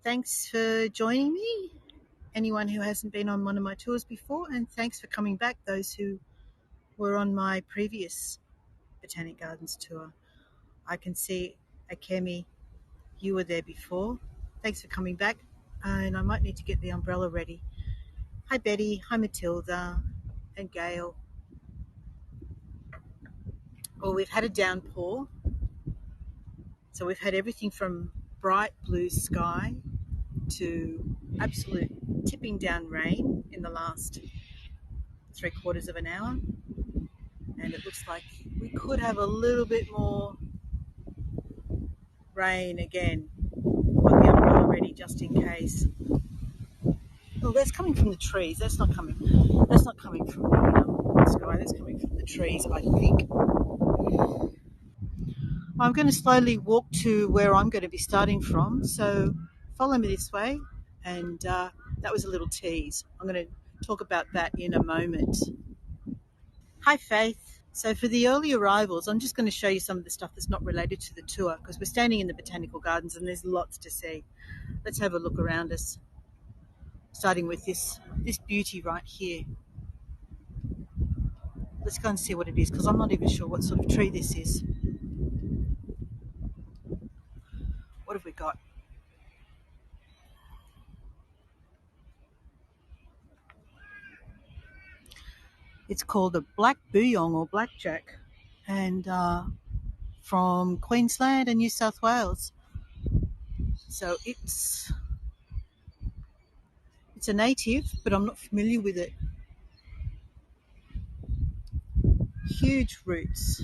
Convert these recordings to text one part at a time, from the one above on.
Thanks for joining me, anyone who hasn't been on one of my tours before, and thanks for coming back, those who were on my previous Botanic Gardens tour. I can see Akemi, you were there before. Thanks for coming back, and I might need to get the umbrella ready. Hi Betty, hi Matilda, and Gail. Well, we've had a downpour, so we've had everything from bright blue sky to absolute tipping down rain in the last 3/4 of an hour, and it looks like we could have a little bit more rain again. Got the umbrella ready just in case. Oh, that's coming from the trees. That's not coming from the sky. That's coming from the trees, I think. I'm going to slowly walk to where I'm going to be starting from, so follow me this way. And that was a little tease. I'm going to talk about that in a moment. Hi Faith. So for the early arrivals, I'm just going to show you some of the stuff that's not related to the tour, because we're standing in the botanical gardens and there's lots to see. Let's have a look around us, starting with this beauty right here. Let's go and see what it is, because I'm not even sure what sort of tree this is. What have we got? It's called a black bouillon or blackjack, and from Queensland and New South Wales. So it's a native, but I'm not familiar with it. Huge roots.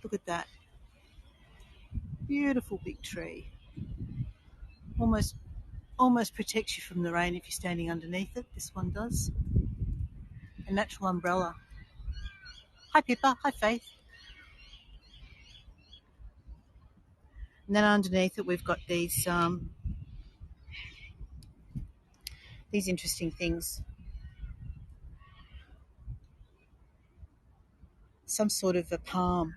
Look at that. Beautiful big tree. Almost protects you from the rain if you're standing underneath it. This one does. A natural umbrella. Hi Pippa. Hi Faith. And then underneath it we've got these interesting things. Some sort of a palm.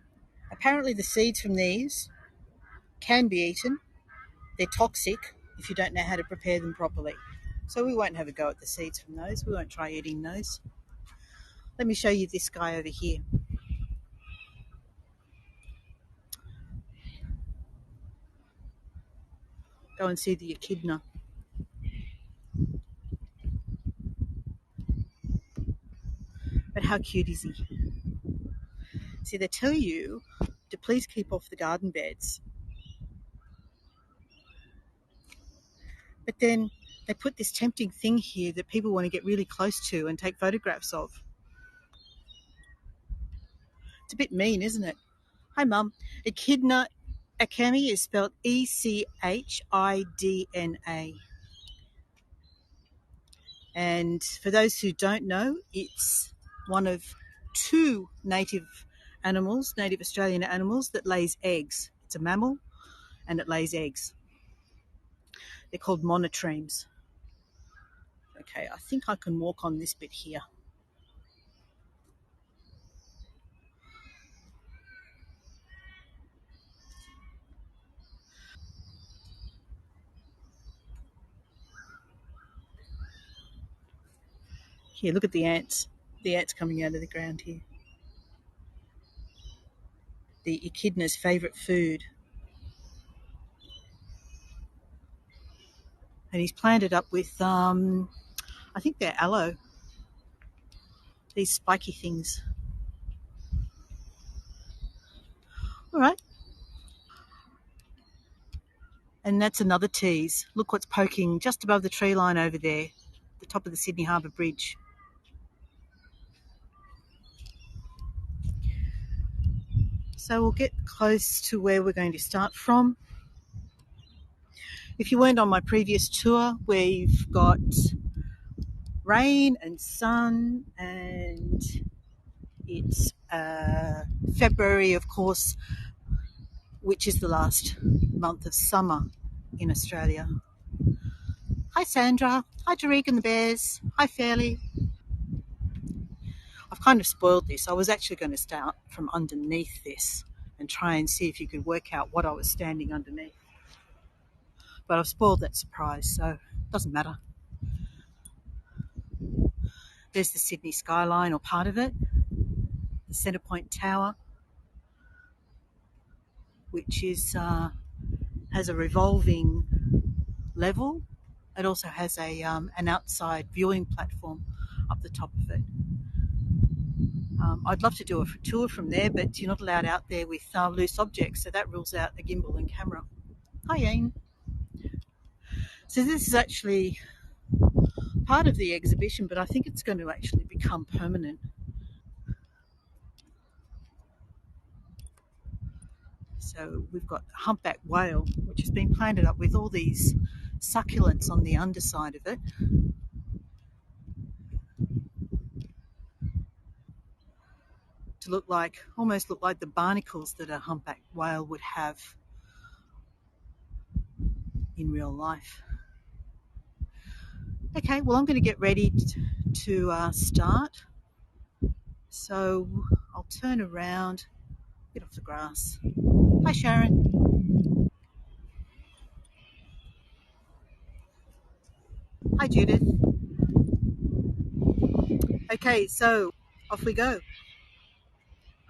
Apparently the seeds from these can be eaten. They're toxic if you don't know how to prepare them properly. So we won't have a go at the seeds from those. We won't try eating those. Let me show you this guy over here. Go and see the echidna. But how cute is he? See, they tell you to please keep off the garden beds. But then they put this tempting thing here that people want to get really close to and take photographs of. It's a bit mean, isn't it? Hi, Mum. Echidna Akemi is spelled Echidna. And for those who don't know, it's one of two native Australian animals that lays eggs. It's a mammal and it lays eggs. They're called monotremes. Okay, I think I can walk on this bit here. Here, look at the ants. The ants coming out of the ground here. The echidna's favourite food. And he's planted up with, I think they're aloe. These spiky things. All right. And that's another tease. Look what's poking just above the tree line over there, the top of the Sydney Harbour Bridge. So we'll get close to where we're going to start from. If you weren't on my previous tour, we've got rain and sun, and it's February, of course, which is the last month of summer in Australia. Hi Sandra. Hi Tariq and the Bears. Hi Fairley. I've kind of spoiled this. I was actually going to start from underneath this and try and see if you could work out what I was standing underneath. But I've spoiled that surprise, so it doesn't matter. There's the Sydney skyline, or part of it, the Centre Point Tower, which is has a revolving level. It also has an outside viewing platform up the top of it. I'd love to do a tour from there, but you're not allowed out there with loose objects, so that rules out a gimbal and camera. Hi, Ian. So this is actually part of the exhibition, but I think it's going to actually become permanent. So we've got a humpback whale, which has been planted up with all these succulents on the underside of it. To almost look like the barnacles that a humpback whale would have in real life. Okay, well, I'm going to get ready to start. So I'll turn around, get off the grass. Hi, Sharon. Hi, Judith. Okay, so off we go.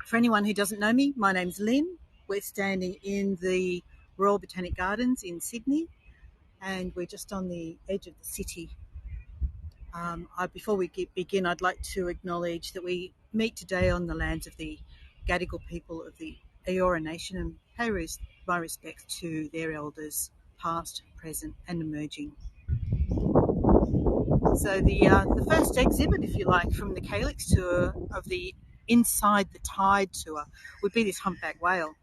For anyone who doesn't know me, my name's Lynn. We're standing in the Royal Botanic Gardens in Sydney, and we're just on the edge of the city. Before we begin, I'd like to acknowledge that we meet today on the lands of the Gadigal people of the Eora Nation and pay my respects to their elders, past, present and emerging. So the first exhibit, if you like, from the Calyx tour of the Inside the Tide tour would be this humpback whale.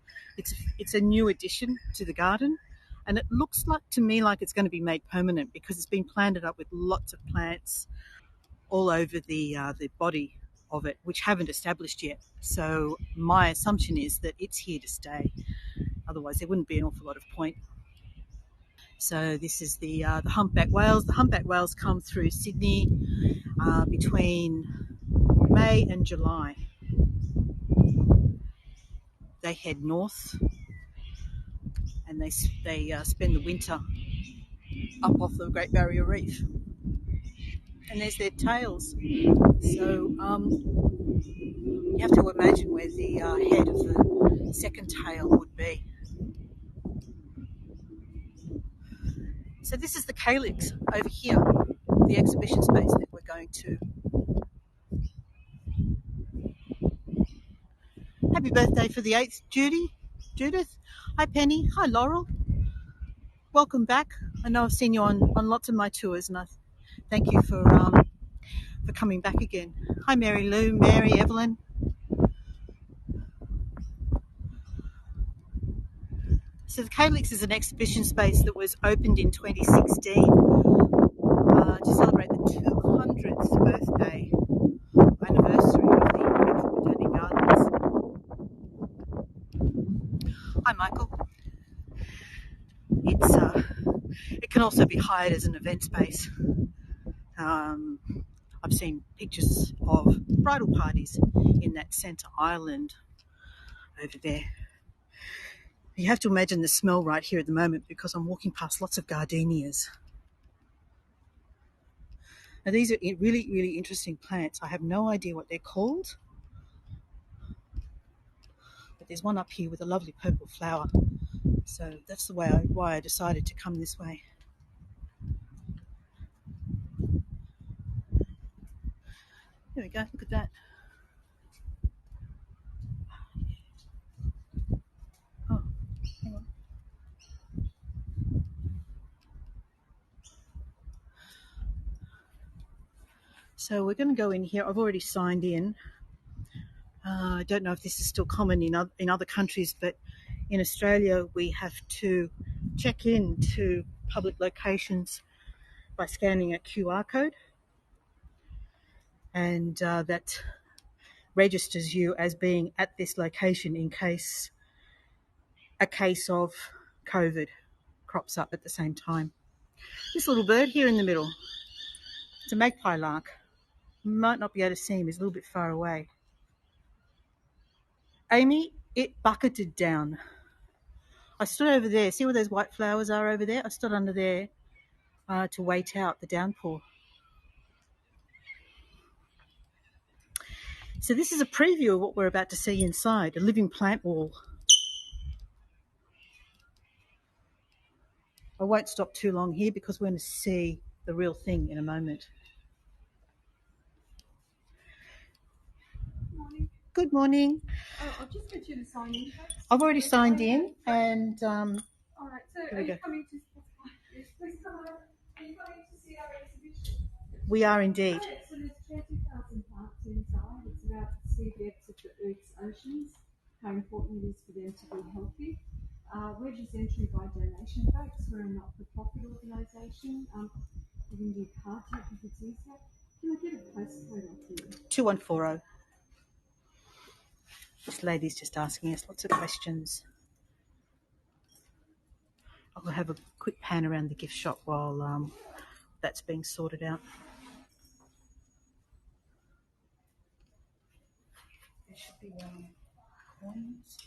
It's a new addition to the garden, and it looks like to me like it's going to be made permanent because it's been planted up with lots of plants all over the body of it, which haven't established yet. So my assumption is that it's here to stay. Otherwise, there wouldn't be an awful lot of point. So this is the humpback whales. The humpback whales come through Sydney between May and July. They head north and they spend the winter up off the Great Barrier Reef. And there's their tails. So you have to imagine where the head of the second tail would be. So this is the Calyx over here, the exhibition space that we're going to. Happy birthday for the 8th, Judith. Hi, Penny. Hi, Laurel. Welcome back. I know I've seen you on lots of my tours, and I thank you for coming back again. Hi, Mary Lou, Mary, Evelyn. So the Calyx is an exhibition space that was opened in 2016 to celebrate the 200th birthday anniversary of the Royal Botanic Gardens. Hi, Michael. It can also be hired as an event space. I've seen pictures of bridal parties in that centre island over there. You have to imagine the smell right here at the moment because I'm walking past lots of gardenias. Now these are really, really interesting plants. I have no idea what they're called, but there's one up here with a lovely purple flower. So that's why I decided to come this way. There we go, look at that. Oh, hang on. So we're going to go in here. I've already signed in. I don't know if this is still common in other countries, but in Australia we have to check in to public locations by scanning a QR code, and that registers you as being at this location in case a case of COVID crops up at the same time. This little bird here in the middle, it's a magpie lark. You might not be able to see him, he's a little bit far away. Amy, it bucketed down. I stood over there. See where those white flowers are over there? I stood under there to wait out the downpour. So this is a preview of what we're about to see inside, a living plant wall. I won't stop too long here because we're going to see the real thing in a moment. Morning. Good morning. I'll just get you to sign in, folks. I've already signed in, and all right. So here we go. Coming to? Yes, please come on. Are you coming to see our exhibition? We are indeed. Okay, so there's 20,000 plants inside. It's about the seabeds of the Earth's oceans. How important it is for them to be healthy. We're just entry by donation, folks. We're a not-for-profit organisation. We can do card type if it's easier. Can I get a postcode off you? 2140. This lady's just asking us lots of questions. I'll have a quick pan around the gift shop while that's being sorted out. There should be coins.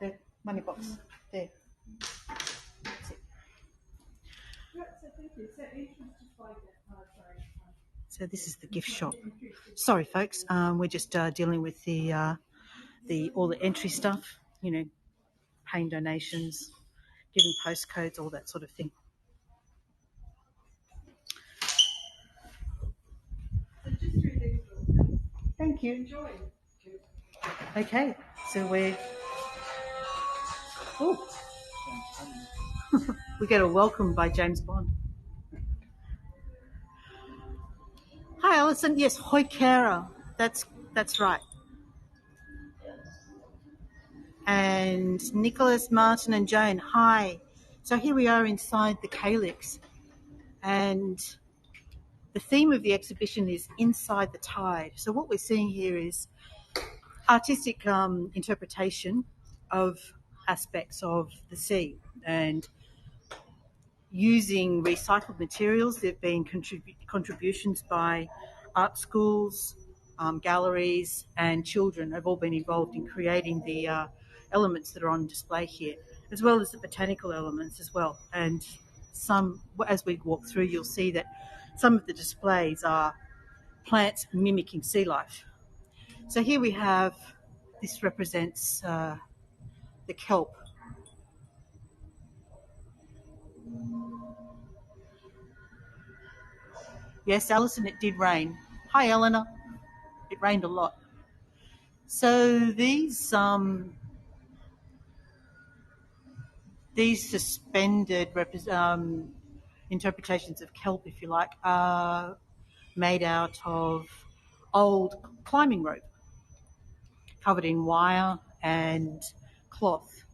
The money box there. That's it. So thank you. So entrance just like that. Sorry. So this is the gift shop. Sorry, folks. We're just dealing with the all the entry stuff. You know, paying donations, giving postcodes, all that sort of thing. So just through these doors. Thank you. Enjoy. Okay, so we're. Oh, we get a welcome by James Bond. Hi, Alison. Yes, hoi kara. That's right. And Nicholas, Martin, and Joan. Hi. So here we are inside the Calyx, and the theme of the exhibition is Inside the Tide. So what we're seeing here is artistic interpretation of aspects of the sea, and using recycled materials. There have been contributions by art schools, galleries, and children have all been involved in creating the elements that are on display here, as well as the botanical elements as well. And some, as we walk through, you'll see that some of the displays are plants mimicking sea life. So here we have, this represents the kelp. Yes, Alison, it did rain. Hi, Eleanor. It rained a lot. So these suspended interpretations of kelp, if you like, are made out of old climbing rope, covered in wire and cloth,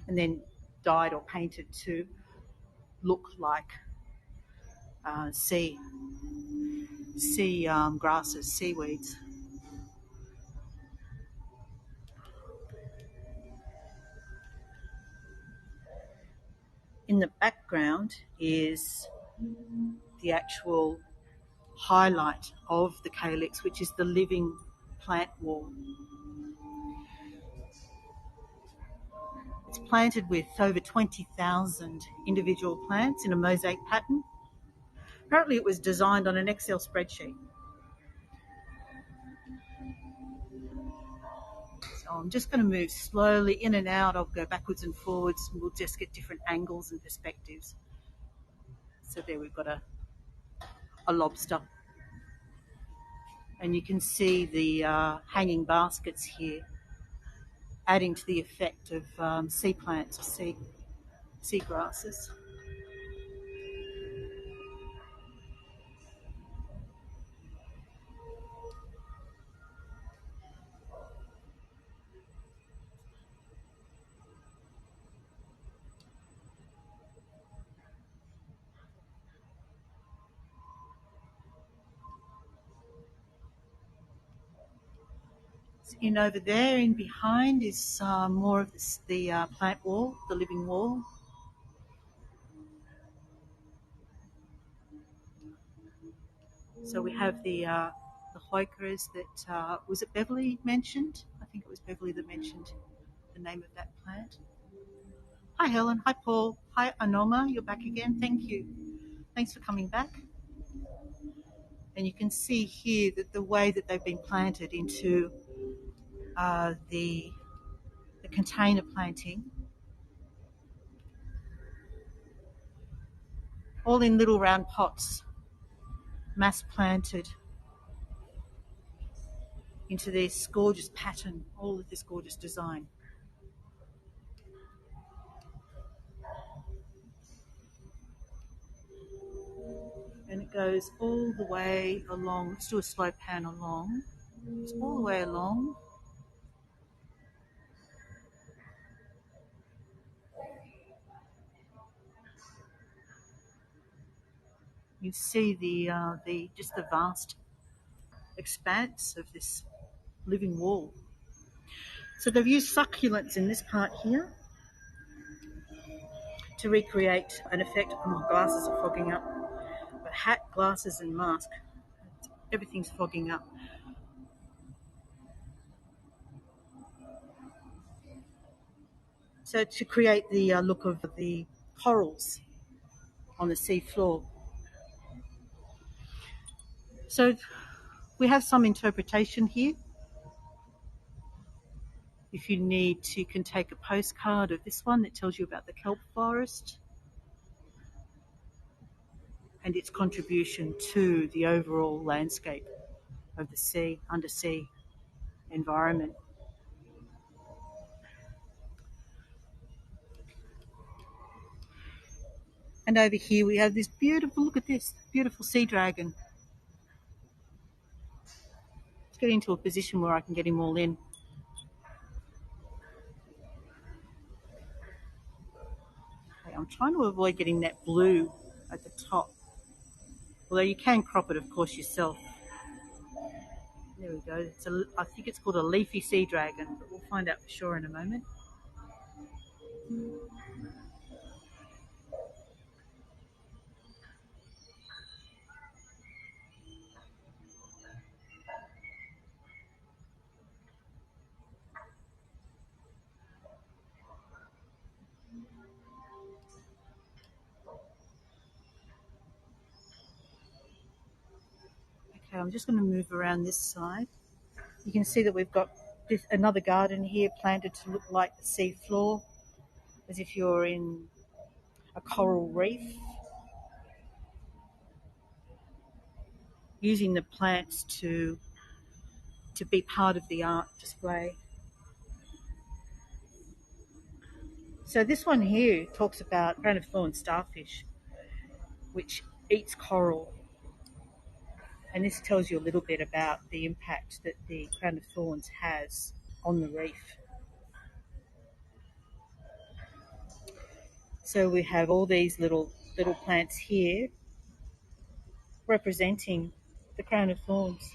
and then dyed or painted to look like sea grasses, seaweeds. In the background is the actual highlight of the calyx, which is the living plant wall. It's planted with over 20,000 individual plants in a mosaic pattern. Apparently it was designed on an Excel spreadsheet. So I'm just going to move slowly in and out. I'll go backwards and forwards, and we'll just get different angles and perspectives. So there we've got a lobster. And you can see the hanging baskets here, adding to the effect of sea plants or sea grasses. In over there, in behind, is more of the plant wall, the living wall. So we have the heuchers that, was it Beverly mentioned? I think it was Beverly that mentioned the name of that plant. Hi Helen, hi Paul, hi Anoma, you're back again, thank you. Thanks for coming back. And you can see here that the way that they've been planted into the container planting, all in little round pots, mass planted into this gorgeous pattern, all of this gorgeous design. And it goes all the way along. Let's do a slow pan along. It's all the way along. You see the just the vast expanse of this living wall. So they've used succulents in this part here to recreate an effect. Oh, my glasses are fogging up. But hat, glasses, and mask, everything's fogging up. So to create the look of the corals on the sea floor. So we have some interpretation here. If you need to, you can take a postcard of this one that tells you about the kelp forest and its contribution to the overall landscape of the sea, undersea environment. And over here we have this beautiful, look at this, beautiful sea dragon. Let's get into a position where I can get him all in. Okay, I'm trying to avoid getting that blue at the top. Although you can crop it, of course, yourself. There we go. I think it's called a leafy sea dragon, but we'll find out for sure in a moment. Okay, I'm just going to move around this side. You can see that we've got another garden here planted to look like the sea floor, as if you're in a coral reef, using the plants to be part of the art display. So this one here talks about crown of thorn starfish, which eats coral. And this tells you a little bit about the impact that the crown of thorns has on the reef. So we have all these little plants here representing the crown of thorns.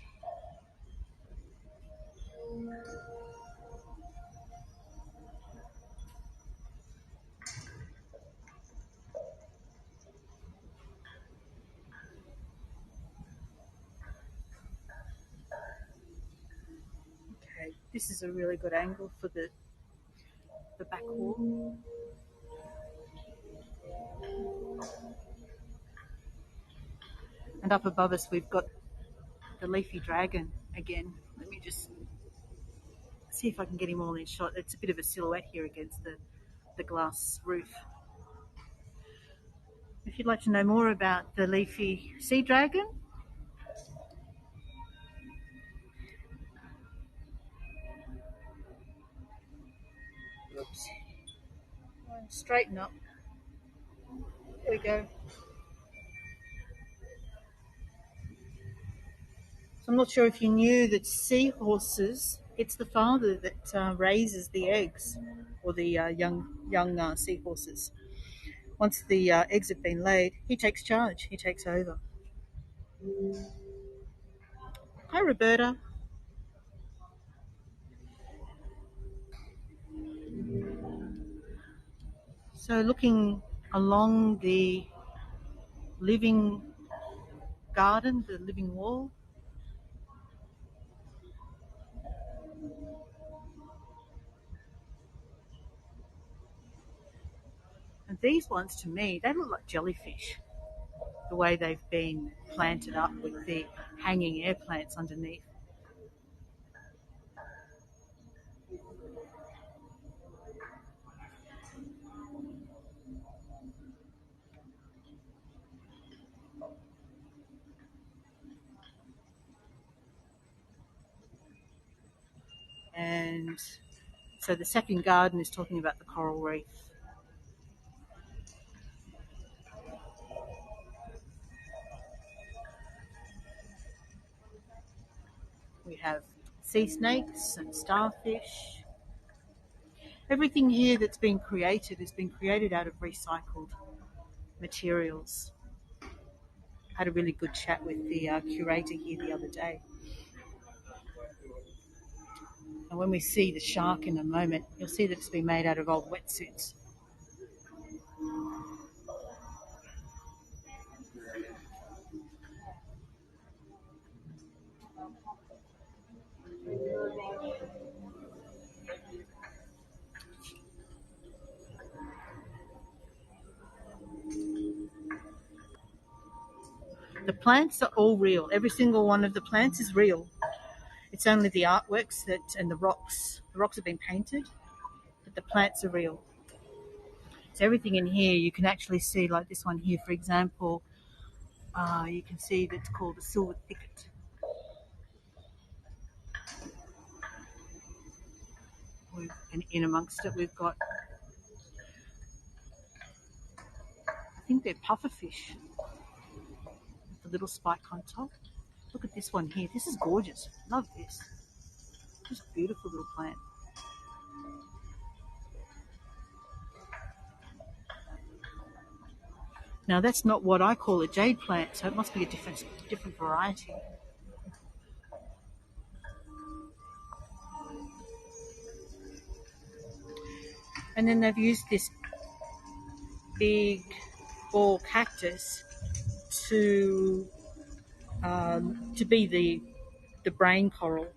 Okay, this is a really good angle for the back wall. And up above us we've got the leafy dragon again. Let me just see if I can get him all in shot. It's a bit of a silhouette here against the glass roof. If you'd like to know more about the leafy sea dragon, oops, straighten up. There we go. So I'm not sure if you knew that seahorses, it's the father that raises the eggs, or the young seahorses. Once the eggs have been laid, he takes charge, he takes over. Hi, Roberta. So looking along the living garden, the living wall. And these ones, to me, they look like jellyfish, the way they've been planted up with the hanging air plants underneath. And so the second garden is talking about the coral reef. We have sea snakes and starfish. Everything here that's been created has been created out of recycled materials. Had a really good chat with the curator here the other day. And when we see the shark in a moment, you'll see that it's been made out of old wetsuits. The plants are all real. Every single one of the plants is real. It's only the artworks and the rocks. The rocks have been painted, but the plants are real. So everything in here you can actually see, like this one here, for example, you can see that's called a silver thicket. And in amongst it we've got, I think they're pufferfish, with the little spike on top. Look at this one here. This is gorgeous. Love this. Just a beautiful little plant. Now that's not what I call a jade plant, so it must be a different variety. And then they've used this big ball cactus to be the brain coral.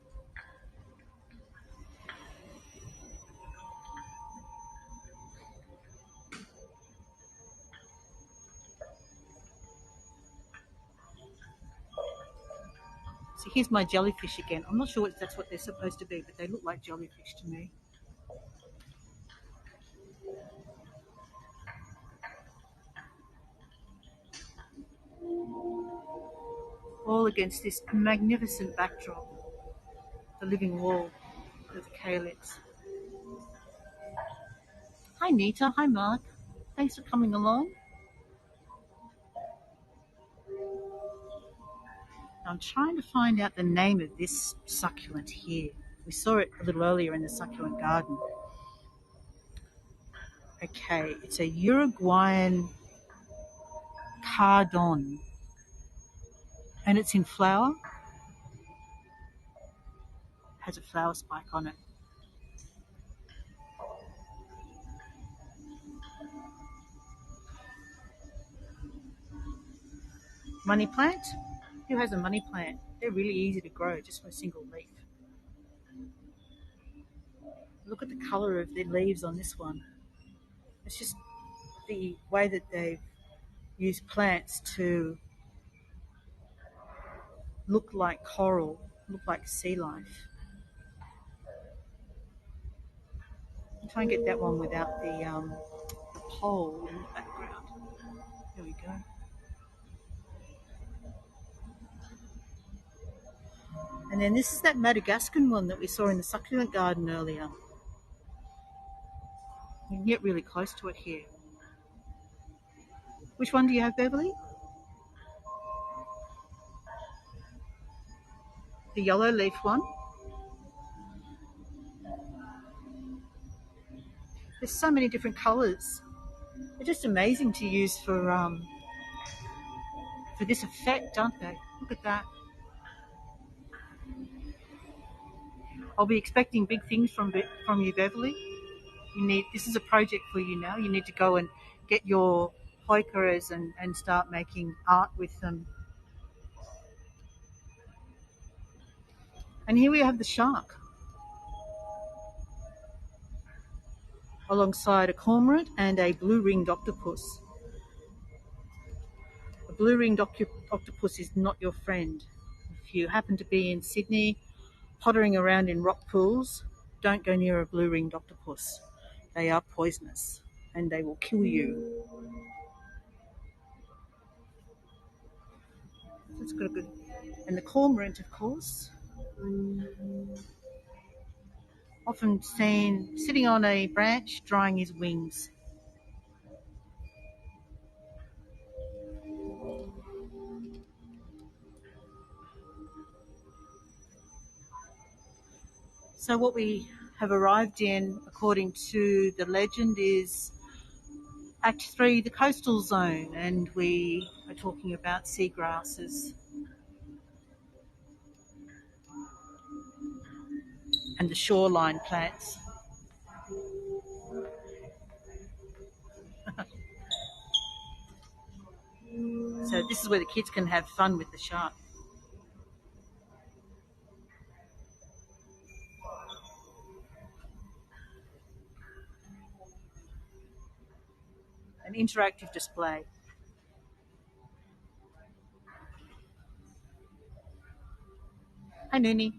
So here's my jellyfish again. I'm not sure if that's what they're supposed to be, but they look like jellyfish to me. All against this magnificent backdrop, the living wall of the Calyx. Hi Nita, hi Mark. Thanks for coming along. I'm trying to find out the name of this succulent here. We saw it a little earlier in the succulent garden. Okay, it's a Uruguayan cardon, and it's in flower. Has a flower spike on it. Money plant? Who has a money plant? They're really easy to grow just from a single leaf. Look at the colour of the leaves on this one. It's just the way that they've used plants to look like coral, look like sea life. I'll try and get that one without the pole in the background. There we go. And then this is that Madagascan one that we saw in the succulent garden earlier. You can get really close to it here. Which one do you have, Beverly? The yellow leaf one. There's so many different colours. They're just amazing to use for this effect, aren't they? Look at that. I'll be expecting big things from you, Beverly. This is a project for you now. You need to go and get your hoikeras and start making art with them. And here we have the shark alongside a cormorant and a blue-ringed octopus. A blue-ringed octopus is not your friend. If you happen to be in Sydney, pottering around in rock pools, don't go near a blue-ringed octopus. They are poisonous and they will kill you. That's got a good. And the cormorant, of course, often seen sitting on a branch drying his wings. So what we have arrived in, according to the legend, is Act 3, the coastal zone, and we are talking about seagrasses and the shoreline plants. So this is where the kids can have fun with the shark. An interactive display. Hi, Noonie.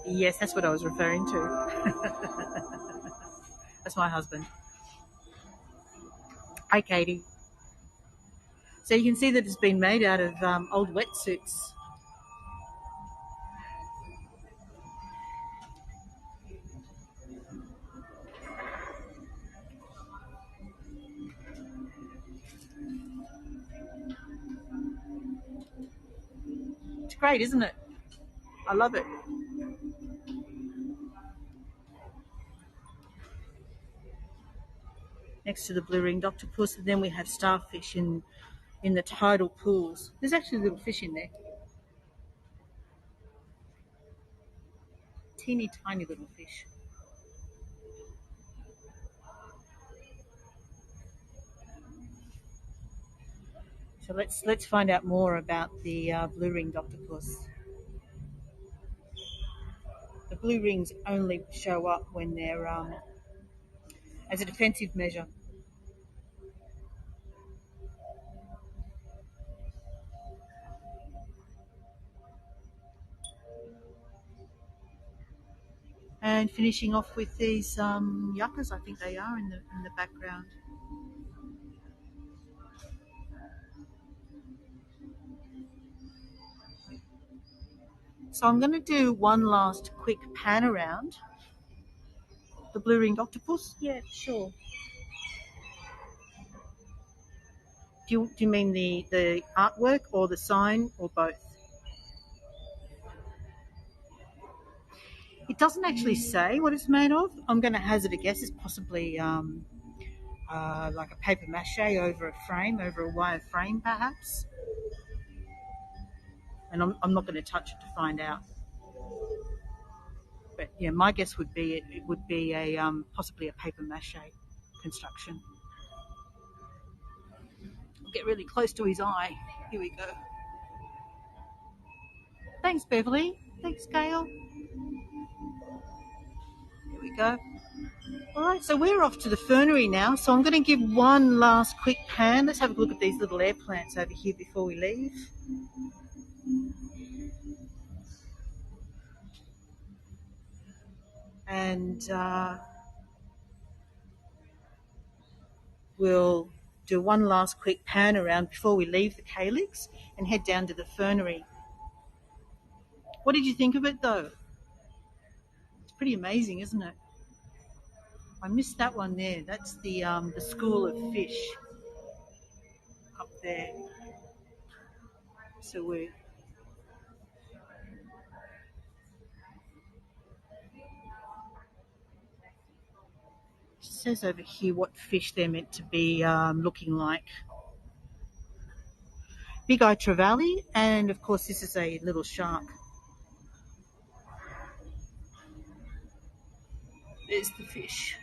Yes, that's what I was referring to. That's my husband. Hi, Katie. So you can see that it's been made out of old wetsuits. It's great, isn't it? I love it. Next to the blue-ringed octopus, and then we have starfish in the tidal pools. There's actually little fish in there. Teeny tiny little fish. So let's find out more about the blue-ringed octopus. The blue rings only show up when they're as a defensive measure. And finishing off with these yuccas, I think they are in the background. So I'm going to do one last quick pan around the blue-ringed octopus. Yeah, sure. Do you mean the artwork or the sign or both? It doesn't actually say what it's made of. I'm going to hazard a guess. It's possibly like a paper mache over a frame, over a wire frame perhaps. And I'm not going to touch it to find out. But yeah, my guess would be it would be a possibly a paper mache construction. I'll get really close to his eye. Here we go. Thanks, Beverly. Thanks, Gail. Here we go. All right, so we're off to the fernery now. So I'm going to give one last quick pan. Let's have a look at these little air plants over here before we leave. And we'll do one last quick pan around before we leave the Calyx and head down to the fernery. What did you think of it, though? It's pretty amazing, isn't it? I missed that one there. That's the school of fish up there. So it says over here what fish they're meant to be looking like. Big-eye trevally, and of course this is a little shark. There's the fish.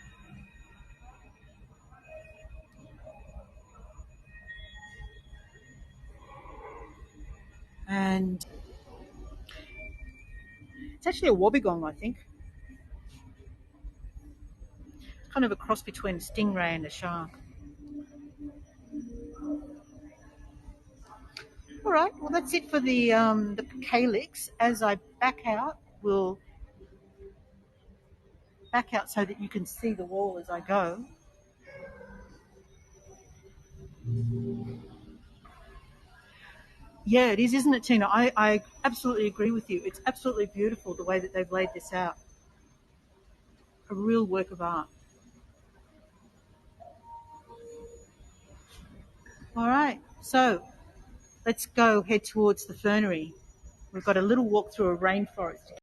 And it's actually a wobbegong, I think. It's kind of a cross between a stingray and a shark. All right, well, that's it for the calyx. As I back out, we'll back out so that you can see the wall as I go. Yeah, it is, isn't it, Tina? I absolutely agree with you. It's absolutely beautiful the way that they've laid this out. A real work of art. All right, so let's go head towards the fernery. We've got a little walk through a rainforest to